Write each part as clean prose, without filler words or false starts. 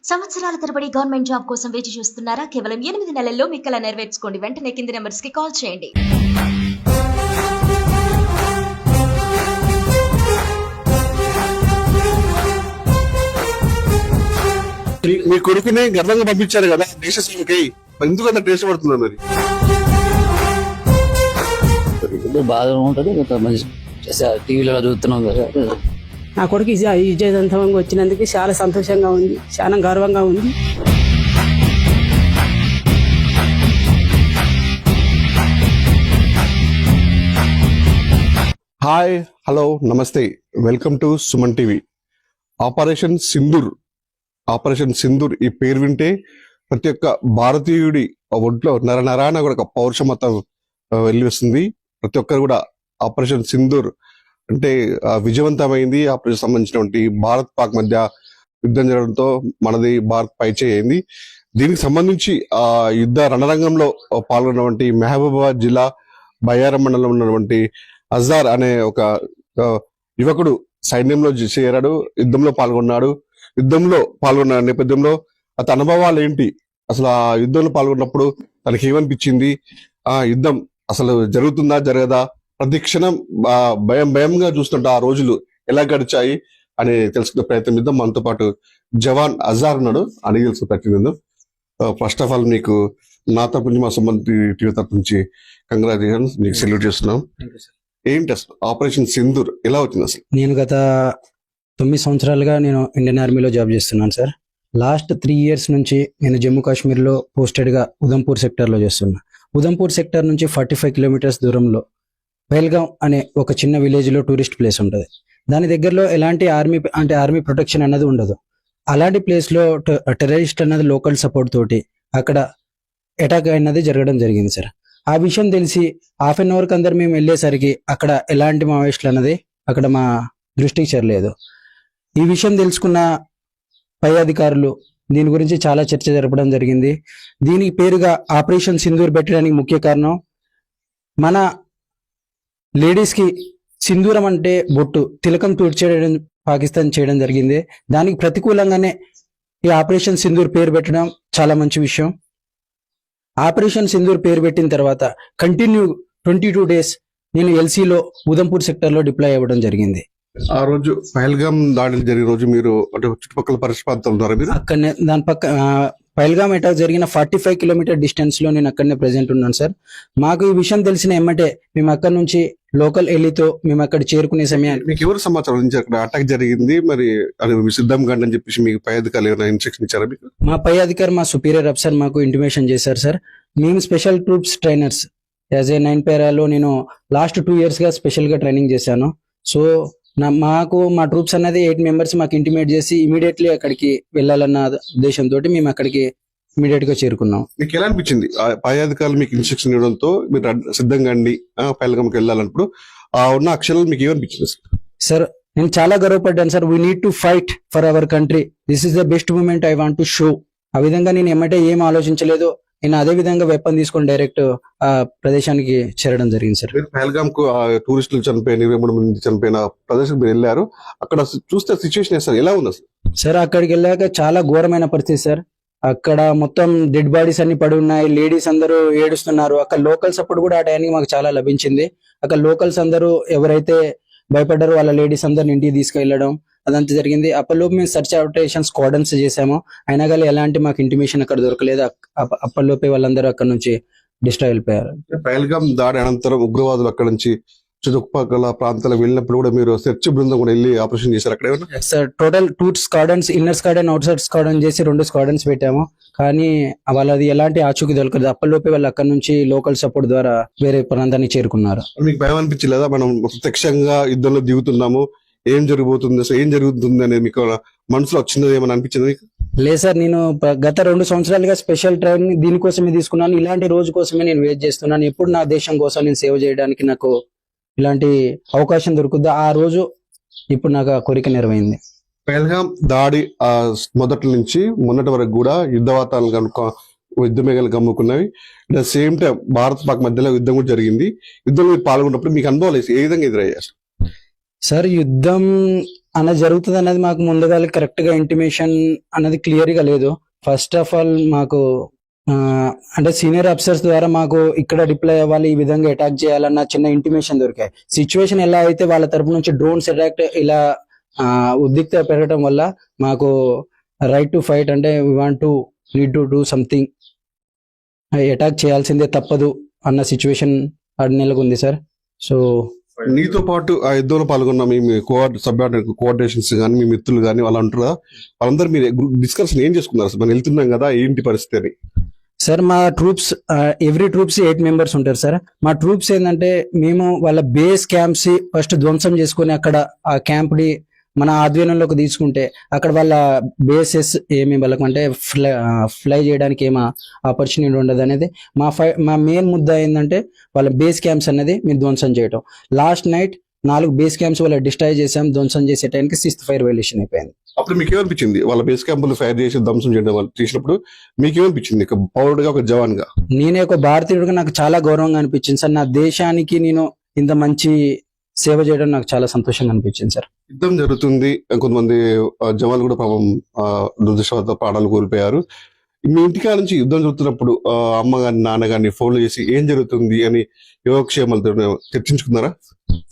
సంవత్సరాల తరబడి government job కోసం వేచి చూస్తున్నారా? కేవలం 8 నెలల్లో మీ కల నెరవేర్చుకోండి. వెంటనే కింది నెంబర్స్ కి కాల్ చేయండి. మీ కొడుకునే గర్వంగా పంపించారు కదా దేశ సేవకై, ఎందుకు అంత టేస్ట్ పడుతున్నారు? మరి బాగా ఉంటది, టీవీలో చూస్తున్నాం కదా. నా కొడుకు విజయవంతంగా వచ్చినందుకు చాలా సంతోషంగా ఉంది, చాలా గర్వంగా ఉంది. హాయ్, హలో, నమస్తే, welcome to Suman TV. Operation Sindoor ఈ పేరు వింటే ప్రతి ఒక్క భారతీయుడి ఒంట్లో నరనరాన కూడా ఒక పౌరుషమతం వెళ్ళి వస్తుంది. ప్రతి ఒక్కరు కూడా ఆపరేషన్ సింధూర్ అంటే విజయవంతమైంది. ఆపరేషన్ సంబంధించినటువంటి భారత్ పాక్ మధ్య యుద్ధం జరగడంతో మనది భారత్ పైచేయి అయింది. దీనికి సంబంధించి ఆ యుద్ధ రణరంగంలో పాల్గొన్నటువంటి మహబూబాబాద్ జిల్లా బయ్యారం మండలంలో ఉన్నటువంటి అజార్ అనే ఒక యువకుడు సైన్యంలో చేరాడు, యుద్ధంలో పాల్గొన్న నేపథ్యంలో అతని అనుభవాలు ఏంటి, అసలు ఆ యుద్ధంలో పాల్గొన్నప్పుడు తనకి ఏమనిపించింది, ఆ యుద్ధం అసలు జరుగుతుందా జరగదా, ప్రతి క్షణం భయంగా చూస్తుంటే ఆ రోజులు ఎలా గడిచాయి అని తెలుసుకునే ప్రయత్నం చేద్దాం. మనతో పాటు జవాన్ అజార్ ఉన్నాడు, అడిగి తెలుసుకునే ప్రయత్నం. ఫస్ట్ ఆఫ్ ఆల్ మీకు నా తరపు నుంచి, మా సుమన్ టీవీ తరపు నుంచి కంగ్రాచులేషన్స్, మీకు సెల్యూట్ చేస్తున్నాం. ఏంటి అసలు ఆపరేషన్ సింధూర్ ఎలా వచ్చింది అసలు? నేను గత 9 సంవత్సరాలుగా నేను ఇండియన్ ఆర్మీలో జాబ్ చేస్తున్నాను సార్. లాస్ట్ 3 years నుంచి నేను జమ్మూ కాశ్మీర్లో పోస్టెడ్గా ఉదంపూర్ సెక్టర్లో చేస్తున్నా. ఉదంపూర్ సెక్టర్ నుంచి 45 kilometers దూరంలో పహల్గాం అనే ఒక చిన్న విలేజ్లో టూరిస్ట్ ప్లేస్ ఉంటుంది. దాని దగ్గరలో ఎలాంటి ఆర్మీ ప్రొటెక్షన్ అన్నది ఉండదు. అలాంటి ప్లేస్లో టెర్రరిస్ట్ అన్నది లోకల్ సపోర్ట్ తోటి అక్కడ అటాక్ అన్నది జరగడం జరిగింది సార్. ఆ విషయం తెలిసి 1/2 hour అందరు మేము వెళ్ళేసరికి అక్కడ ఎలాంటి మావోయిస్టులు అన్నది అక్కడ మా దృష్టికి చేరలేదు. ఈ విషయం తెలుసుకున్న పై అధికారులు దీని గురించి చాలా చర్చ జరపడం జరిగింది. దీనికి పేరుగా ఆపరేషన్ సింధూర్ పెట్టడానికి ముఖ్య కారణం, మన లేడీస్కి సింధూరం అంటే బొట్టు, తిలకం తూడ్చేయడం పాకిస్తాన్ చేయడం జరిగింది. దానికి ప్రతికూలంగానే ఈ ఆపరేషన్ సింధూర్ పేరు పెట్టడం చాలా మంచి విషయం. ఆపరేషన్ సింధూర్ పేరు పెట్టిన తర్వాత కంటిన్యూ 22 days నేను ఎల్సీలో ఉదంపూర్ సెక్టర్లో డిప్లాయ్ అవ్వడం జరిగింది. ఆ రోజు పహల్గాం దాడి జరిగిన రోజు మీరు అంటే చుట్టుపక్కల పరిస్థితులు ఉన్నారు మీరు అక్కడనే, దాని పక్క పహల్గాం అటాక్ జరిగిన 45 kilometer డిస్టెన్స్ లో నేను అక్కడనే ప్రెసెంట్ ఉన్నాను సార్. మాకు ఈ విషయం తెలిసిన ఎమ్మటే మేము అక్కడ నుంచి లోకల్ ఎల్లీతో మేము అక్కడ చేరుకునే సమయానికి మీకు ఎవరు సమాచారం నుంచి అక్కడ అటాక్ జరిగింది, మరి అది సిద్ధంగా అని చెప్పేసి మీకు పై అధికారులు ఏమైనా ఇన్స్ట్రక్షన్ ఇచ్చారా? మీకు మా పై అధికారి, మా సుపీరియర్ అఫ్సర్ మాకు ఇంటిమేషన్ చేశారు సార్. మేము special troops trainers as a 9 paira నేను లాస్ట్ 2 years గా స్పెషల్ గా ట్రైనింగ్ చేశాను. సో మాకు మా ట్రూప్స్ అనేది 8 members మాకు ఇంటిమేట్ చేసి ఇమీడియట్లీ అక్కడికి వెళ్ళాలన్న ఉద్దేశంతో మేము అక్కడికి ఇమీడియట్ గా చేరుకున్నాం. మీకు ఎలా అనిపించింది పై అధికారులు మీకు ఇన్స్ట్రక్షన్ ఇవ్వడంతో మీరు సిద్ధంగా అండి పహల్గాంకి వెళ్ళాలన్నప్పుడు ఉన్న అక్షరాలు మీకు ఏమనిపించింది సార్? నేను చాలా గర్వపడ్డాను sir. We need to fight for our country, this is the best moment I want to show. ఆ విధంగా నేను ఎమ్మటే ఏం ఆలోచించలేదు. నేను అదే విధంగా వెపన్ తీసుకొని డైరెక్ట్ ఆ ప్రదేశానికి చేరడం జరిగింది సార్. పహల్గాం కు టూరిస్టులు చనిపోయిన 23 మంది చనిపోయిన ప్రదేశం మీరు వెళ్ళారు. అక్కడ చూస్తే సిచ్యువేషన్ సార్ ఎలా ఉంది సార్? అక్కడికి వెళ్ళాక చాలా ఘోరమైన పరిస్థితి సార్. అక్కడ మొత్తం డెడ్ బాడీస్ అన్ని పడి ఉన్నాయి, లేడీస్ అందరూ ఏడుస్తున్నారు. అక్కడ లోకల్ సపోర్ట్ కూడా ఆ టైంకి మాకు చాలా లభించింది. అక్కడ లోకల్స్ అందరూ ఎవరైతే భయపడ్డారో వాళ్ళ లేడీస్ అందరిని ఇంటికి తీసుకెళ్లడం అదంతా జరిగింది. అప్పటిలోపు మేము సర్చ్ ఆపరేషన్ స్క్వాడన్స్ చేసాము, అయినా కానీ ఎలాంటి మాకు ఇంటిమేషన్ అక్కడ దొరకలేదు. అప్పటిలోపే వాళ్ళందరూ అక్కడ నుంచి డిస్ట్రాయ్ అయిపోయారు. పహల్గాం దాడి అనంతరం ఉగ్రవాదులు అక్కడ నుంచి చుట్టుపక్కల ప్రాంతాలకు వెళ్ళినప్పుడు కూడా మీరు సెర్చ్ బృందం కూడా వెళ్ళి ఆపరేషన్ చేశారు అక్కడ? Sir, total 2 స్క్వాడన్స్, inner squadron, out side squadron చేసి 2 స్క్వాడన్స్ పెట్టాము. కానీ వాళ్ళది ఎలాంటి ఆచూకీ దొరకలేదు. అప్పటిలోపే వాళ్ళు అక్కడ నుంచి లోకల్ సపోర్ట్ ద్వారా వేరే ప్రాంతానికి చేరుకున్నారు. మీకు భయం అనిపించలేదా? మనం ప్రత్యక్షంగా యుద్ధంలో దిగుతున్నాము, ఏం జరుగుతుంది అనేది మీకు మనసులో వచ్చింది ఏమని అనిపించింది? లేదు సార్, నేను గత 2 సంవత్సరాలుగా స్పెషల్ ట్రైనింగ్ దీనికోసమే తీసుకున్నాను. ఇలాంటి రోజు కోసమే నేను వెయిట్ చేస్తున్నాను. ఎప్పుడు నా దేశం కోసం నేను సేవ చేయడానికి నాకు ఇలాంటి అవకాశం దొరుకుద్దా ఆ రోజు, ఇప్పుడు నాకు ఆ కోరిక నెరవేరింది. పహల్గాం దాడి మొదటి నుంచి మొన్నటి వరకు కూడా యుద్ధ యుద్ధమేఘాలు గమ్ముకున్నవి. At the same time Bharat Pak మధ్యలో యుద్ధం కూడా జరిగింది. యుద్ధంలో పాల్గొన్నప్పుడు మీకు అనుభవాలు ఏ విధంగా ఎదురయ్యారు? సార్ యుద్ధం అనేది జరుగుతుంది అనేది మాకు ముందుగా కరెక్ట్ గా ఇంటిమేషన్ అనేది క్లియర్ గా లేదు. ఫస్ట్ ఆఫ్ ఆల్ మాకు అంటే సీనియర్ ఆఫీసర్స్ ద్వారా మాకు ఇక్కడ డిప్లాయ్ అవ్వాలి, ఈ విధంగా అటాక్ చేయాలన్న చిన్న ఇంటిమేషన్ దొరికాయి. సిచ్యువేషన్ ఎలా అయితే వాళ్ళ తరపు నుంచి డ్రోన్స్ అటాక్ ఇలా ఉద్రిక్త పెరగడం వల్ల మాకు రైట్ టు ఫైట్ అంటే we want to need to do something, attack చేయాల్సిందే తప్పదు అన్న సిచ్యువేషన్ నెలకొంది సార్. సో నీతో పాటు ఆ యుద్ధంలో పాల్గొన్న మీ కోఆర్డినేషన్స్ కానీ మీ మిత్రులు కానీ వాళ్ళు అంటారా, వాళ్ళందరూ మీరు డిస్కషన్ ఏం చేసుకున్నారు సార్? మనం వెళ్తున్నాం కదా, ఏంటి పరిస్థితి అని. సార్ మా ట్రూప్స్ ఎవ్రీ ట్రూప్స్ 8 మెంబర్స్ ఉంటారు సార్. మా ట్రూప్స్ ఏంటంటే మేము వాళ్ళ బేస్ క్యాంప్స్ ఫస్ట్ ధ్వంసం చేసుకుని అక్కడ ఆ క్యాంప్ ని మన ఆధ్వర్యంలోకి తీసుకుంటే అక్కడ వాళ్ళ బేసెస్ ఏమి వాళ్ళకి అంటే ఫ్లై చేయడానికి ఏమో ఆపర్చునిటీ ఉండదు అనేది మా మెయిన్ ముద్ద ఏంటంటే వాళ్ళ బేస్ క్యాంప్స్ అనేది మేము ధ్వంసం చేయటం. లాస్ట్ నైట్ 4 బేస్ క్యాంప్స్ వాళ్ళ డిస్ట్రాయ్ చేసాం. ధ్వంసం చేసే టైంకి 6th ఫైర్ వైలేషన్ అయిపోయింది. అప్పుడు మీకు ఏమనిపించింది? వాళ్ళ బేస్ క్యాంపులు ఫైర్ చేసి ధ్వంసం చేయడం వాళ్ళు చేసినప్పుడు మీకు ఏమనిపించింది? ఒక పౌరుడుగా, ఒక జవాన్ గా, నేనే ఒక భారతీయుడిగా నాకు చాలా గౌరవంగా అనిపించింది సార్. నా దేశానికి నేను ఇంత మంచి సేవ చేయడం నాకు చాలా సంతోషంగా అనిపించింది సార్. యుద్ధం జరుగుతుంది, కొంతమంది జవాన్లు కూడా పాపం దురదృష్టవశాత్తు ప్రాణాలు కోల్పోయారు. మీ ఇంటికా నుంచి యుద్ధం జరుగుతున్నప్పుడు అమ్మ గాని నాన్న గాని ఫోన్లు చేసి ఏం జరుగుతుంది అని యోగక్షేమాలతో చర్చించుకున్నారా?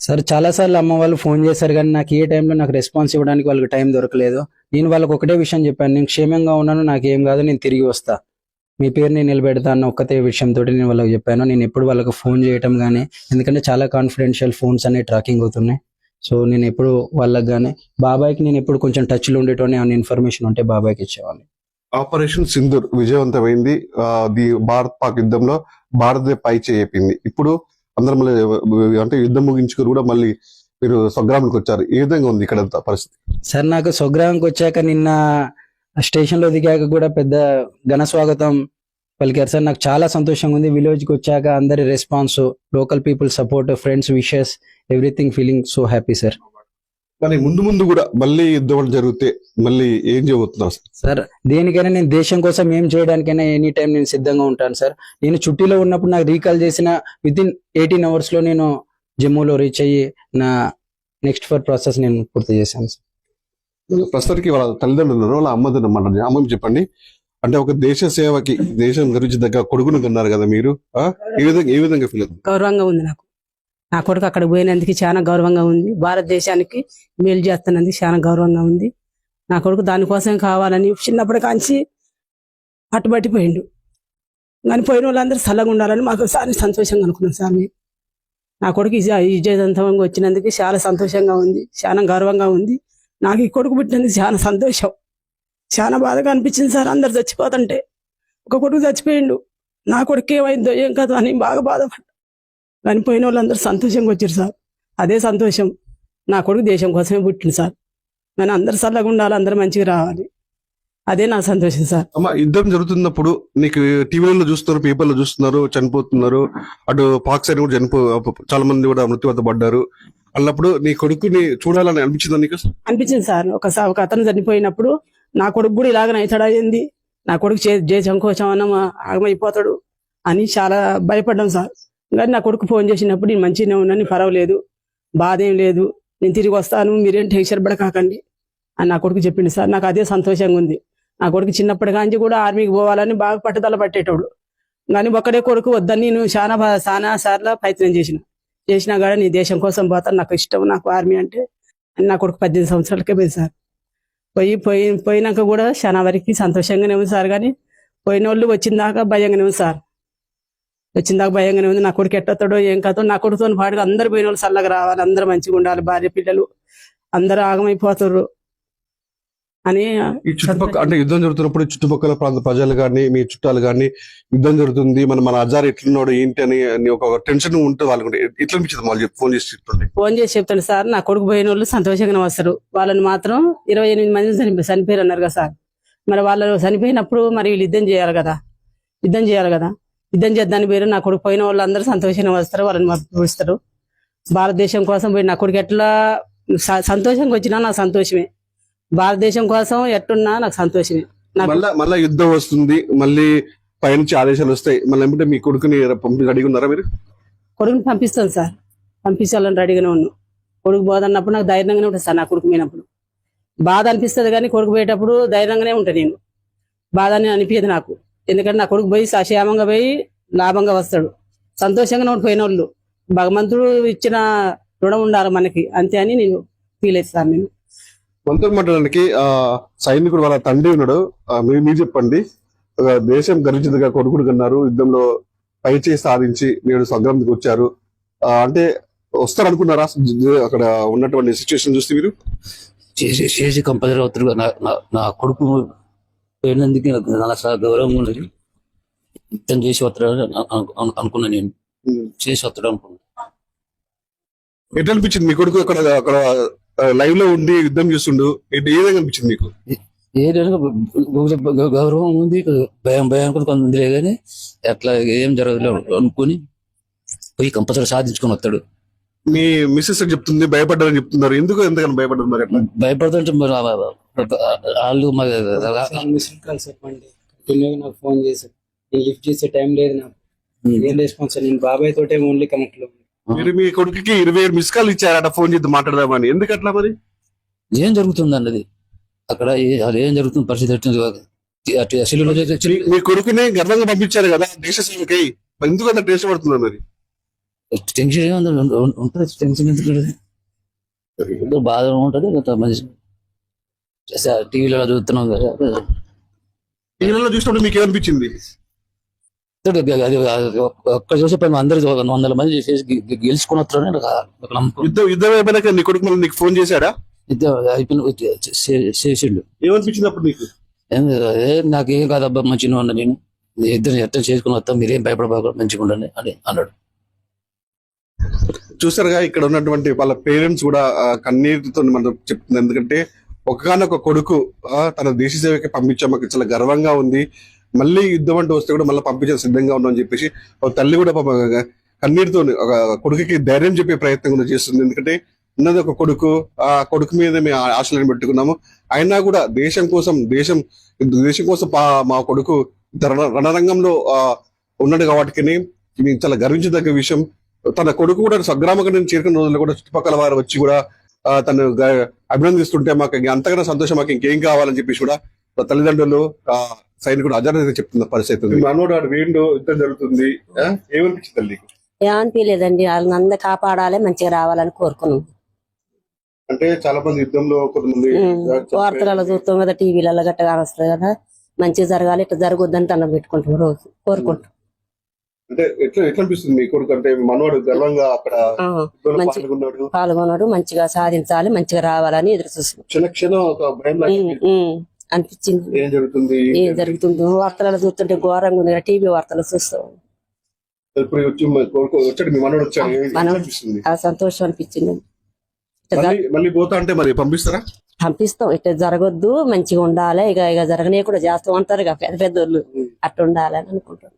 సార్ చాలా సార్లు అమ్మ వాళ్ళు ఫోన్ చేశారు కానీ నాకు ఏ టైంలో నాకు రెస్పాన్స్ ఇవ్వడానికి వాళ్ళకి టైం దొరకలేదు. నేను వాళ్ళకి ఒకటే విషయం చెప్పాను, నేను క్షేమంగా ఉన్నాను, నాకేం కాదు, నేను తిరిగి వస్తా, మీ పేరు నేను నిలబెడతా అన్న ఒక్కతే విషయంతో నేను వాళ్ళకి చెప్పాను. నేను ఎప్పుడు వాళ్ళకి ఫోన్ చేయటం కానీ, ఎందుకంటే చాలా కాన్ఫిడెన్షియల్ ఫోన్స్ అనేవి ట్రాకింగ్ అవుతున్నాయి. సో నేను ఎప్పుడు వాళ్ళకి కానీ బాబాయ్కి నేను ఎప్పుడు కొంచెం టచ్లో ఉండేటోని అన్న ఇన్ఫర్మేషన్ ఉంటే బాబాయ్కి ఇచ్చేవాడిని. ఆపరేషన్ సింధూర్ విజయవంతమైంది. భారత్ పాక్ యుద్ధంలో భారత్ పై చేయింది. ఇప్పుడు అందరం మళ్ళీ అంటే యుద్ధం ముగించుకుని కూడా మళ్ళీ మీరు స్వగ్రామానికి వచ్చారు. ఏ విధంగా ఉంది ఇక్కడ పరిస్థితి? సార్ నాకు స్వగ్రామంకి వచ్చాక నిన్న స్టేషన్ లో దిగాక కూడా పెద్ద ఘన స్వాగతం పలికారు సార్. నాకు చాలా సంతోషంగా ఉంది. విలేజ్ కి వచ్చాక అందరి response, local people support, friends wishes, everything feeling so happy sir. కానీ ముందు ముందు కూడా మళ్ళీ యుద్ధం జరిగితే మళ్ళీ ఏం చేయబోతున్నారు సార్? దేనికైనా నేను దేశం కోసం ఏం చేయడానికైనా ఎనీ టైం నేను సిద్ధంగా ఉంటాను సార్. నేను చుట్టీలో ఉన్నప్పుడు నాకు రీకాల్ చేసిన వితిన్ 18 hours లో నేను జమ్మూలో రీచ్ అయ్యి నా నెక్స్ట్ ఫర్ ప్రాసెస్ నేను పూర్తి చేశాను సార్. ప్రస్తుతానికి వాళ్ళ తల్లిదండ్రులు ఉన్నారు, వాళ్ళ అమ్మదండ్రులు అన్నమాట. అమ్మకి చెప్పండి, అంటే ఒక దేశ సేవకి దేశం గురించి దగ్గర కొడుకును కన్నారు కదా మీరు, ఏ విధంగా ఫీల్ అవుతుంది? గౌరవంగా ఉంది నాకు. నా కొడుకు అక్కడ పోయినందుకు చాలా గౌరవంగా ఉంది. భారతదేశానికి మేలు చేస్తున్నందుకు చాలా గౌరవంగా ఉంది. నా కొడుకు దానికోసం కావాలని చిన్నప్పటి కాంచి పట్టుబట్టిపోయిండు. కానీ పోయిన వాళ్ళందరూ చల్లగా ఉండాలని మాకు చాలా సంతోషంగా అనుకున్నాం సార్. నా కొడుకు విజయవంతంగా వచ్చినందుకు చాలా సంతోషంగా ఉంది, చాలా గౌరవంగా ఉంది. నాకు ఈ కొడుకు పుట్టినందుకు చాలా సంతోషం, చాలా బాధగా అనిపించింది సార్. అందరు చచ్చిపోతుంటే ఒక కొడుకు చచ్చిపోయిండు, నా కొడుకు ఏమైందో ఏం కాదు అని బాగా బాధపడ్డా. కానీ పోయిన వాళ్ళందరూ సంతోషంగా వచ్చారు సార్. అదే సంతోషం. నా కొడుకు దేశం కోసమే పుట్టింది సార్. కానీ అందరు చల్లగా ఉండాలి, అందరూ మంచిగా రావాలి, అదే నా సంతోషం సార్. అమ్మ, యుద్ధం జరుగుతున్నప్పుడు నీకు టీవీలలో చూస్తున్నారు, పేపర్లో చూస్తున్నారు, చనిపోతున్నారు, అటు పాక్ సైడ్ కూడా చాలా మంది కూడా మృత్యువాత పడ్డారు అన్నప్పుడు నీ కొడుకుని చూడాలని అనిపించిందా నీకు? అనిపించింది సార్. ఒక అతను చనిపోయినప్పుడు నా కొడుకు కూడా ఇలాగనే అవుతాడా ఏంది, నా కొడుకు దేశం కోసం అన్న ఆగమైపోతాడు అని చాలా భయపడ్డాం సార్. కానీ నా కొడుకు ఫోన్ చేసినప్పుడు నేను మంచిగానే ఉన్నాను, పర్వాలేదు, బాధ ఏం లేదు, నేను తిరిగి వస్తాను, మీరేం టెన్షన్ పడకాకండి అని నా కొడుకు చెప్పింది సార్. నాకు అదే సంతోషంగా ఉంది. నా కొడుకు చిన్నప్పటి కాంచి కూడా ఆర్మీకి పోవాలని బాగా పట్టుదల పట్టేటోడు. కానీ ఒక్కడే కొడుకు వద్దని నేను చాలా సార్లు ప్రయత్నం చేసినా కూడా నీ దేశం కోసం పోతాను, నాకు ఇష్టం, నాకు ఆర్మీ అంటే అని నా కొడుకు 18 సంవత్సరాలకే పోయింది సార్. పోయినాక కూడా చాలా వరకు సంతోషంగానే ఉంది సార్. కానీ పోయిన వాళ్ళు వచ్చిందాకా భయంగానే ఉంది సార్. వచ్చిందాకా భయంగానే ఉంది. నా కొడుకు ఎట్టొస్తాడో ఏం కాదో. నా కొడుకుతో పాటుగా అందరు పోయిన వాళ్ళు చల్లగా రావాలి, అందరూ మంచిగా ఉండాలి, భార్య పిల్లలు అందరూ ఆగమైపోతారు అని. ఈ చుట్టుపక్కల అంటే యుద్ధం జరుగుతున్నప్పుడు చుట్టుపక్కల ప్రాంత ప్రజలు కానీ మీ చుట్టాలు కానీ యుద్ధం జరుగుతుంది, మన అజార్ ఎట్లున్నాడు ఏంటి అని ఒక టెన్షన్ ఉంటుంది వాళ్ళకి. ఎట్లా అనిపించింది వాళ్ళు ఫోన్ చేసి చెప్తుంటే? ఫోన్ చేసి చెప్తాను సార్. నా కొడుకు పోయిన వాళ్ళు సంతోషంగానే వస్తారు. వాళ్ళని మాత్రం 28 మంది చనిపోయారు అన్నారు కదా సార్. మరి వాళ్ళు చనిపోయినప్పుడు మరి వీళ్ళు యుద్ధం చేయాలి కదా, యుద్ధం చేద్దాని పేరు నా కొడుకు పోయిన వాళ్ళు అందరూ సంతోషంగా వస్తారు, వాళ్ళని పిలుస్తారు. భారతదేశం కోసం పోయి నా కొడుకు ఎట్లా సంతోషంగా వచ్చినా నాకు సంతోషమే, భారతదేశం కోసం ఎట్టున్నా నాకు సంతోషమే. మళ్ళీ యుద్ధం వస్తుంది, మళ్ళీ పైనుంచి ఆదేశాలు వస్తాయి, మళ్ళీ ఏమంటే మీ కొడుకుని రెడీగా ఉన్నారా మీరు? కొడుకుని పంపిస్తాను సార్, పంపించాలని రెడీగానే ఉన్నాను. కొడుకు పోదన్నప్పుడు నాకు ధైర్యంగానే ఉంటుంది సార్. నా కొడుకు పోయినప్పుడు బాధ అనిపిస్తుంది, కానీ కొడుకు పోయేటప్పుడు ధైర్యంగానే ఉంటాను నేను. బాధ అని అనిపించదు నాకు, ఎందుకంటే నా కొడుకు పోయి క్షేమంగా పోయి లాభంగా వస్తాడు. సంతోషంగా పోయిన వాళ్ళు భగవంతుడు ఇచ్చిన రుణం ఉండాలి మనకి, అంతే అని నేను ఫీల్ అవుతాను. నేను మనతో మాట్లాడడానికి సైనికుడు వాళ్ళ తండ్రి ఉన్నాడు. మీరు చెప్పండి, దేశం గర్వించదుగా కొడుకుడు కన్నారు, యుద్ధంలో పైచేయి సాధించి నేడు సంగ్రామానికి వచ్చారు. అంటే వస్తారు అనుకున్నారా అక్కడ ఉన్నటువంటి సిచ్యువేషన్ చూస్తే మీరు? చేసి కంపల్సరీ అవుతారు. నా కొడుకు పోయినందుకు నాకు చాలా గౌరవంగా ఉన్నది. యుద్ధం చేసి వస్తాడు అనుకున్నా, నేను చేసి వస్తాడు అనుకున్నా. ఎట్లా అనిపించింది మీ కొడుకు అక్కడ లైవ్ లో ఉండి యుద్ధం చేస్తుండు? ఏ విధంగా అనిపించింది మీకు? ఏదైనా గౌరవం ఉంది, భయం కూడా కొంత ఉంది కానీ అట్లా ఏం జరగదు అనుకుని పోయి కంపల్సరీ సాధించుకొని వస్తాడు. మీ మిస్సెస్ చెప్తుంది భయపడ్డారని చెప్తున్నారు, ఎంతకని భయపడ్డారు మరి? అట్లా భయపడుతుంటే వాళ్ళు మిస్డ్ కాల్ చెప్పండి, కంటిన్యూగా నాకు ఫోన్ చేశారు. నేను లిఫ్ట్ చేసే టైం లేదు నాకు, ఏం రెస్పాన్స్. నేను బాబాయ్ తోటే ఓన్లీ కనెక్ట్ లో. మీరు మీ కొడుకుకి 27 మిస్ కాల్ ఇచ్చారట ఫోన్ చేసి మాట్లాడదామని, ఎందుకు అట్లా మరి? ఏం జరుగుతుంది అన్నది అక్కడ, అది ఏం జరుగుతుంది పరిస్థితి. మీ కొడుకునే గర్వంగా పంపించారు కదా దేశ సేవకై, ఎందుకు అంత టెన్షన్ పడుతున్నారు మరి? టెన్షన్ ఉంటుంది, టెన్షన్ ఎందుకు బాధ ఉంటుంది. మంచి టీవీలో చూస్తున్నాం కదా, టీవీలో చూసినప్పుడు మీకు ఏమనిపించింది? ఒక్క చూసే పని అందరూ 100 మంది చేసి గెలుచుకుని వస్తారని నాకు నమ్మకం. యుద్ధం అయిపోయినాక నీ కొడుకు మళ్ళీ నీకు ఫోన్ చేశాడా? అయిపోయిన చేసిండు. ఏమనిపించింది అప్పుడు నీకు? నాకేం కాదబ్బా, మంచిగా ఉన్నా, నేను ఇద్దరు ఎట్లా చేసుకుని వస్తాం, మీరేం భయపడబాక మంచిగా ఉండండి అని అన్నాడు. చూసారుగా ఇక్కడ ఉన్నటువంటి వాళ్ళ పేరెంట్స్ కూడా కన్నీటితో మనం చెప్తుంది. ఎందుకంటే ఒకగానొక కొడుకు తన దేశ సేవకి పంపించాం, మాకు చాలా గర్వంగా ఉంది, మళ్ళీ యుద్ధం అంటూ వస్తే కూడా మళ్ళీ పంపించే సిద్ధంగా ఉన్నాం అని చెప్పేసి ఒక తల్లి కూడా కన్నీటితో ఒక కొడుకుకి ధైర్యం చెప్పే ప్రయత్నం కూడా చేస్తుంది. ఎందుకంటే ఉన్నది ఒక కొడుకు, ఆ కొడుకు మీద మేము ఆశలను పెట్టుకున్నాము, అయినా కూడా దేశం కోసం మా కొడుకు రణరంగంలో ఉన్నాడు కాబట్టి మేము చాలా గర్వించదగ్గ విషయం. తన కొడుకు కూడా సంగ్రామం నుంచి చేరుకున్న రోజుల్లో కూడా చుట్టుపక్కల వారు వచ్చి కూడా తను అభినందిస్తుంటే మాకు అంతకన్నా సంతోషం, మాకు ఇంకేం కావాలని చెప్పేసి కూడా తల్లిదండ్రులు సైనికుడు అజర్ అయితే చెప్తున్న పరిస్థితి. మనోడు ఆడు వేండు యుద్ధం జరుగుతుంది, ఏమనిపించింది తల్లి? ఏమనిపించలేదండి, వాళ్ళని అందరూ కాపాడాలి, మంచిగా రావాలని కోరుకున్నాం. అంటే చాలా మంది యుద్ధంలో కొంతమంది వార్తలలో చూస్తాం కదా, టీవీలలో గట్టగా వస్తుంది కదా, మంచిగా జరగాలి, ఇట్లా జరగొద్దని దండం పెట్టుకుంటాం, రోజు కోరుకుంటాం. అంటే ఎట్లా అనిపిస్తుంది మీ కొడుకు? అంటే మనవాడు గర్వంగా అక్కడ పాల్గొన్నాడు, మంచిగా సాధించాలి, మంచిగా రావాలని ఎదురు చూస్తున్నాం. క్షణం ఒక భయం అనిపించింది, ఏం జరుగుతుంది వార్తలలో చూస్తుంటే ఘోరంగా ఉంది, టీవీ వార్తలు చూస్తాం. సంతోషం అనిపించింది. మళ్ళీ పోతా అంటే మరి పంపిస్తారా? పంపిస్తాం, ఇట్లా జరగొద్దు, మంచిగా ఉండాలి, ఇక జరగనే కూడా చేస్తూ ఉంటారు ఇక పెద్ద పెద్దోళ్ళు, అట్లా ఉండాలి అని అనుకుంటాం.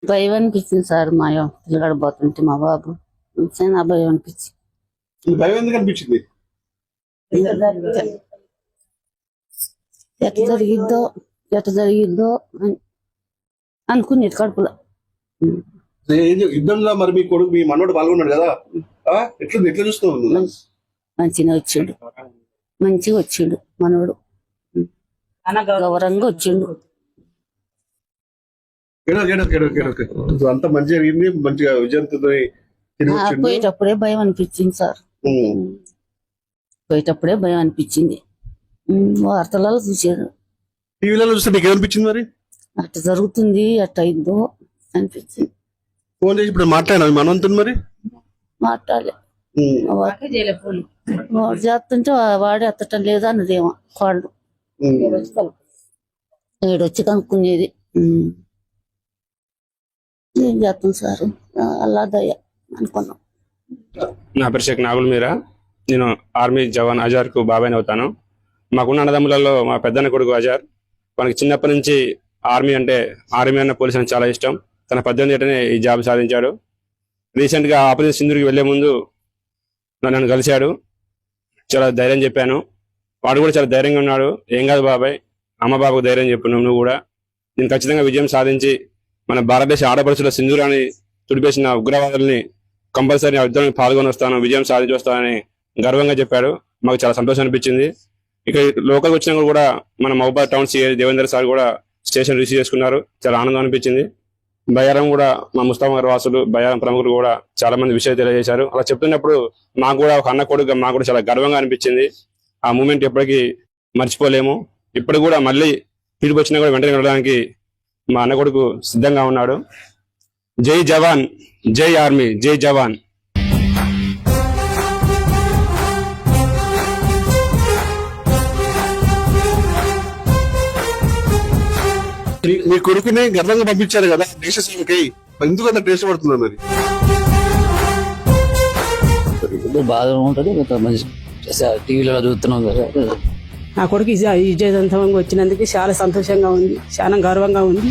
భయం అనిపించింది సార్, మా పిల్లగాడు పోతుంటే మా బాబు నా భయం అనిపించింది. భయం ఎందుకు అనిపించింది? ఎట్లా జరిగిద్దో అనుకునేది కడుపులో. యుద్ధంలో మరి మీ కొడుకు మీ మనోడు పాల్గొన్నాడు కదా, ఎట్లా చూస్తావు? మంచిగా వచ్చిండు మనోడు, గౌరవంగా వచ్చిండు. అంత మంచిగా జరిగింది, మంచిగా విజయంతో పోయేటప్పుడే భయం అనిపించింది సార్, పోయేటప్పుడే భయం అనిపించింది. వార్తలలో చూసాడు, టీవీలలో చూస్తే మీకు ఏమనిపించింది మరి? అట్లా జరుగుతుంది, అట్లా అయిందో అనిపించింది. ఫోన్ చేసి ఇప్పుడు మాట్లాడినా మనవంతో మరి మాట్లాడలే, వాడు చేస్తుంటే వాడే ఎత్తటం లేదా అన్నదేమో, వాళ్ళు ఏడొచ్చి కనుక్కునేది. ఏం చేస్తాం సార్, అల్లా దయ అనుకున్నాం. నా పేరు షేక్ నాగుల్ మీరా, నేను ఆర్మీ జవాన్ అజార్ కు బాబాయ్ అవుతాను. మాకున్న అన్నదమ్ములలో మా పెద్దన్న కొడుకు అజార్, మనకి చిన్నప్పటి నుంచి ఆర్మీ అన్న పోలీస్ అని చాలా ఇష్టం. తన 18 ఏటనే ఈ జాబ్ సాధించాడు. రీసెంట్ గా ఆపరేషన్ సింధూర్కి వెళ్లే ముందు నన్ను కలిశాడు, చాలా ధైర్యం చెప్పాను, వాడు కూడా చాలా ధైర్యంగా ఉన్నాడు. ఏం కాదు బాబాయ్, అమ్మ బాబుకు ధైర్యం చెప్పు, నువ్వు కూడా నేను ఖచ్చితంగా విజయం సాధించి మన భారతదేశ ఆడపడుచుల సింధూరాన్ని తుడిపేసిన ఉగ్రవాదుల్ని కంపల్సరీ యుద్ధానికి పాల్గొని వస్తాను, విజయం సాధించి వస్తానని గర్వంగా చెప్పాడు. మాకు చాలా సంతోషం అనిపించింది. ఇక లోకల్ వచ్చినా కూడా మన Mahabubabad town CI Devender sir కూడా స్టేషన్ రిసీవ్ చేసుకున్నారు. చాలా ఆనందం అనిపించింది. బయ్యారం కూడా మా ముస్తాఫనగర్ వాసులు, బయ్యారం ప్రముఖులు కూడా చాలా మంది విషయాలు తెలియజేశారు. అలా చెప్తున్నప్పుడు మాకు కూడా ఒక అన్న కొడుకు మాకు కూడా చాలా గర్వంగా అనిపించింది. ఆ మూమెంట్ ఎప్పటికీ మర్చిపోలేము. ఇప్పుడు కూడా మళ్ళీ పిలుపు వచ్చినా కూడా వెంటనే వెళ్ళడానికి మా అన్న కొడుకు సిద్ధంగా ఉన్నాడు. జై జవాన్, జై ఆర్మీ, జై జవాన్. మీ కొడుకునే గర్వంగా పంపించారు కదా దేశ సేవకై, ఎందుకు అంత టేస్ట్ పడుతున్నారు మరి? బాధ ఉంటుంది, మంచి టీవీలో చూస్తున్నాం కదా. నా కొడుకు విజయవంతంగా వచ్చినందుకు చాలా సంతోషంగా ఉంది, చాలా గర్వంగా ఉంది.